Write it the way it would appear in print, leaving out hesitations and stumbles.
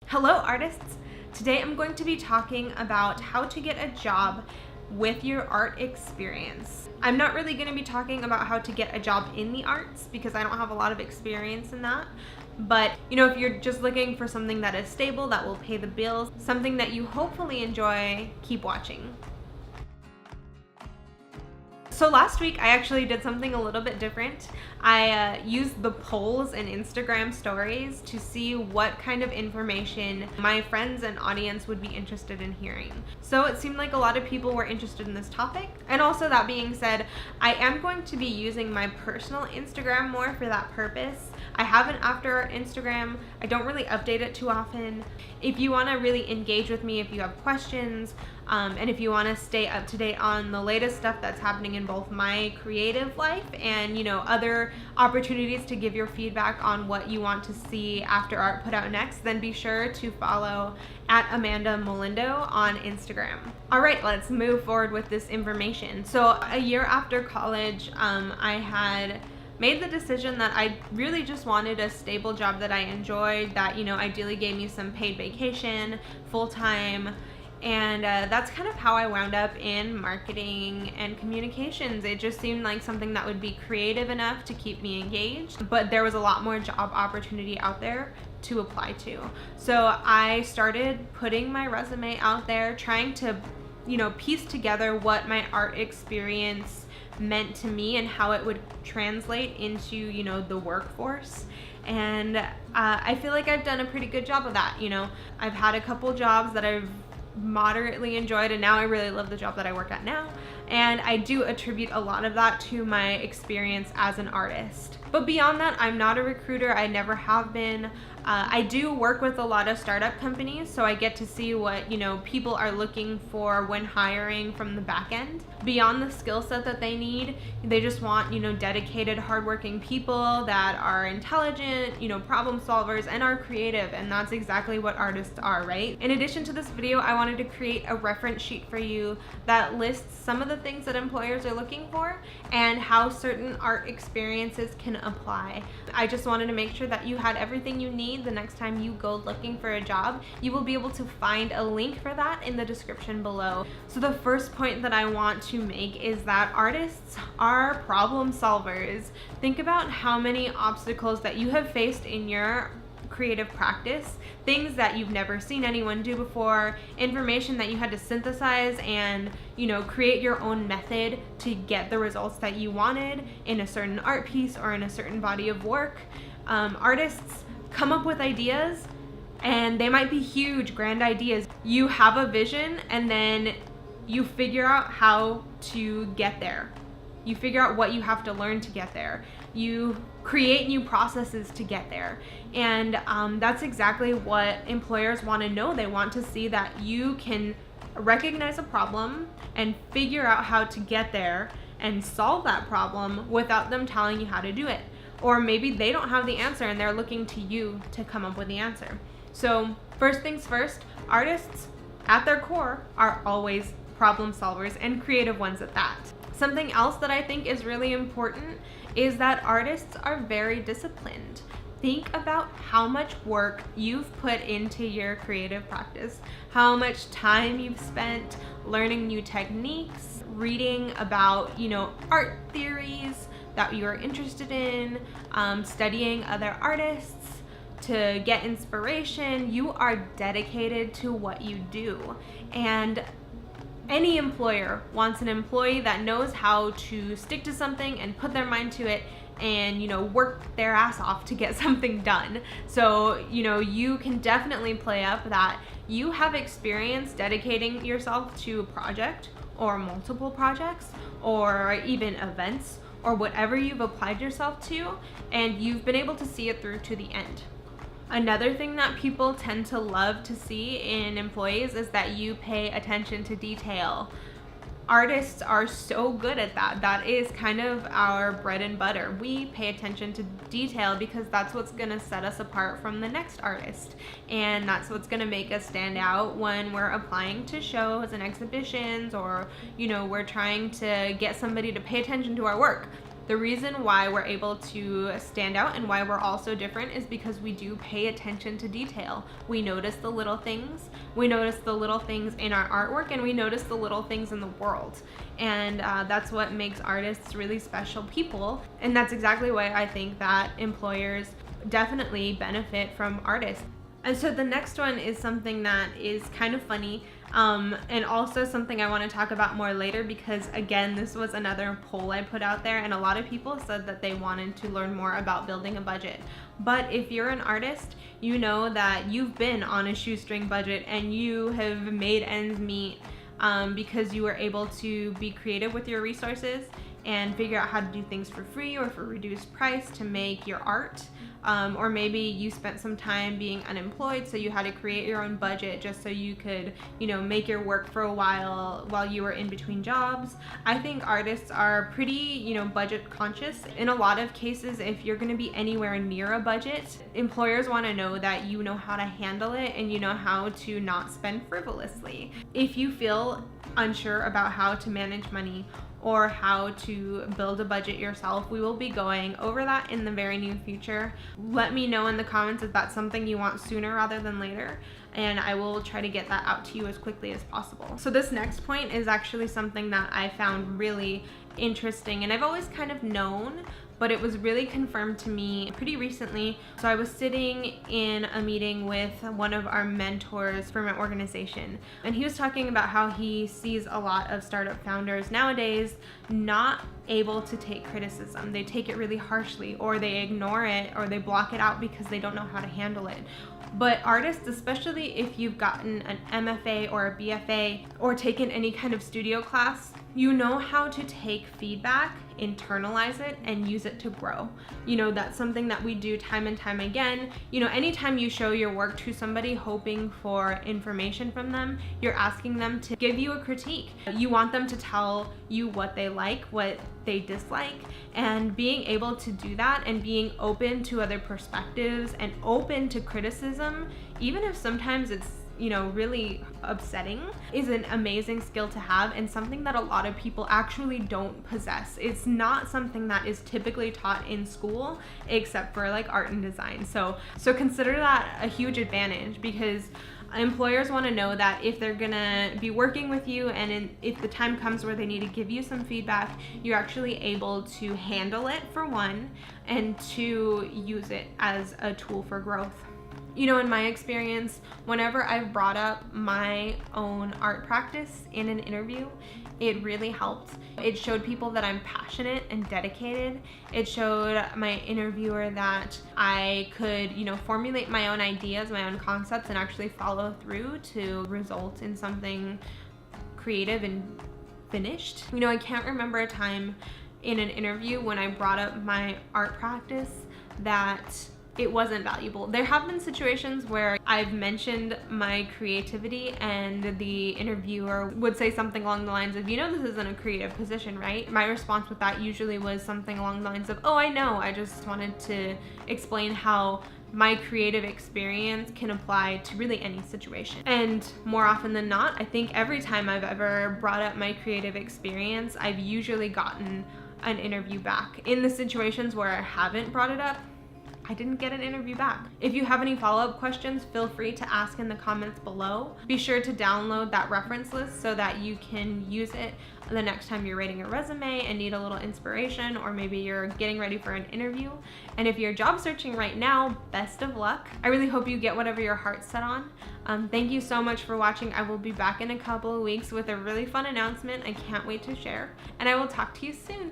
Hello artists! Today I'm going to be talking about how to get a job with your art experience. I'm not really going to be talking about how to get a job in the arts because I don't have a lot of experience in that. But if you're just looking for something that is stable, that will pay the bills, something that you hopefully enjoy, keep watching. So last week I actually did something a little bit different. I used the polls in Instagram stories to see what kind of information my friends and audience would be interested in hearing. So it seemed like a lot of people were interested in this topic. And also, that being said, I am going to be using my personal Instagram more for that purpose. I have an aftrART Instagram. I don't really update it too often. If you want to really engage with me, if you have questions, and if you want to stay up to date on the latest stuff that's happening in both my creative life and other opportunities to give your feedback on what you want to see aftrART put out next, then be sure to follow at Amanda Molindo on Instagram. All right, let's move forward with this information. So a year after college, I had made the decision that I really just wanted a stable job that I enjoyed, that ideally gave me some paid vacation, full-time. And that's kind of how I wound up in marketing and communications. It just seemed like something that would be creative enough to keep me engaged, but there was a lot more job opportunity out there to apply to. So I started putting my resume out there, trying to piece together what my art experience meant to me and how it would translate into the workforce. And I feel like I've done a pretty good job of that. I've had a couple jobs that I've moderately enjoyed, and now I really love the job that I work at now, and I do attribute a lot of that to my experience as an artist. But beyond that, I'm not a recruiter. I never have been. I do work with a lot of startup companies, so I get to see what people are looking for when hiring from the back end. Beyond the skill set that they need, they just want dedicated, hardworking people that are intelligent, problem solvers, and are creative, and that's exactly what artists are, right? In addition to this video, I wanted to create a reference sheet for you that lists some of the things that employers are looking for and how certain art experiences can apply. I just wanted to make sure that you had everything you need the next time you go looking for a job. You will be able to find a link for that in the description below. So the first point that I want to make is that artists are problem solvers. Think about how many obstacles that you have faced in your creative practice, things that you've never seen anyone do before, information that you had to synthesize and create your own method to get the results that you wanted in a certain art piece or in a certain body of work. Artists come up with ideas, and they might be huge, grand ideas. You have a vision, and then you figure out how to get there. You figure out what you have to learn to get there. You create new processes to get there. And that's exactly what employers want to know. They want to see that you can recognize a problem and figure out how to get there and solve that problem without them telling you how to do it. Or maybe they don't have the answer and they're looking to you to come up with the answer. So first things first, artists at their core are always problem solvers, and creative ones at that. Something else that I think is really important is that artists are very disciplined. Think about how much work you've put into your creative practice, how much time you've spent learning new techniques, reading about, art theories that you are interested in, studying other artists to get inspiration. You are dedicated to what you do. And any employer wants an employee that knows how to stick to something and put their mind to it and work their ass off to get something done. So you can definitely play up that you have experience dedicating yourself to a project or multiple projects or even events or whatever you've applied yourself to, and you've been able to see it through to the end. Another thing that people tend to love to see in employees is that you pay attention to detail. Artists are so good at that. That is kind of our bread and butter. We pay attention to detail because that's what's gonna set us apart from the next artist. And that's what's gonna make us stand out when we're applying to shows and exhibitions, or we're trying to get somebody to pay attention to our work. The reason why we're able to stand out and why we're all so different is because we do pay attention to detail. We notice the little things. We notice the little things in our artwork, and we notice the little things in the world. And that's what makes artists really special people. And that's exactly why I think that employers definitely benefit from artists. And so the next one is something that is kind of funny, and also something I want to talk about more later, because again, this was another poll I put out there, and a lot of people said that they wanted to learn more about building a budget. But if you're an artist, you know that you've been on a shoestring budget and you have made ends meet because you were able to be creative with your resources and figure out how to do things for free or for reduced price to make your art. Or maybe you spent some time being unemployed, so you had to create your own budget just so you could, make your work for a while you were in between jobs. I think artists are pretty, budget conscious. In a lot of cases, if you're going to be anywhere near a budget, employers want to know that you know how to handle it and you know how to not spend frivolously. If you feel unsure about how to manage money or how to build a budget yourself, we will be going over that in the very near future. Let me know in the comments if that's something you want sooner rather than later, and I will try to get that out to you as quickly as possible. So this next point is actually something that I found really interesting, and I've always kind of known, but it was really confirmed to me pretty recently. So I was sitting in a meeting with one of our mentors from an organization, and he was talking about how he sees a lot of startup founders nowadays not able to take criticism. They take it really harshly, or they ignore it, or they block it out because they don't know how to handle it. But artists, especially if you've gotten an MFA or a BFA or taken any kind of studio class, you know how to take feedback, internalize it, and use it to grow. That's something that we do time and time again. Anytime you show your work to somebody hoping for information from them, you're asking them to give you a critique. You want them to tell you what they like, what they dislike, and being able to do that and being open to other perspectives and open to criticism, even if sometimes it's really upsetting, is an amazing skill to have, and something that a lot of people actually don't possess. It's not something that is typically taught in school, except for like art and design. So consider that a huge advantage, because employers want to know that if they're gonna be working with you and if the time comes where they need to give you some feedback, you're actually able to handle it, for one, and to use it as a tool for growth. In my experience, whenever I've brought up my own art practice in an interview, it really helped. It showed people that I'm passionate and dedicated. It showed my interviewer that I could, formulate my own ideas, my own concepts, and actually follow through to result in something creative and finished. I can't remember a time in an interview when I brought up my art practice that it wasn't valuable. There have been situations where I've mentioned my creativity and the interviewer would say something along the lines of, this isn't a creative position, right? My response with that usually was something along the lines of, oh, I know, I just wanted to explain how my creative experience can apply to really any situation. And more often than not, I think every time I've ever brought up my creative experience, I've usually gotten an interview back. In the situations where I haven't brought it up, I didn't get an interview back. If you have any follow-up questions, feel free to ask in the comments below. Be sure to download that reference list so that you can use it the next time you're writing a resume and need a little inspiration, or maybe you're getting ready for an interview. And if you're job searching right now, best of luck. I really hope you get whatever your heart's set on. Thank you so much for watching. I will be back in a couple of weeks with a really fun announcement I can't wait to share, and I will talk to you soon.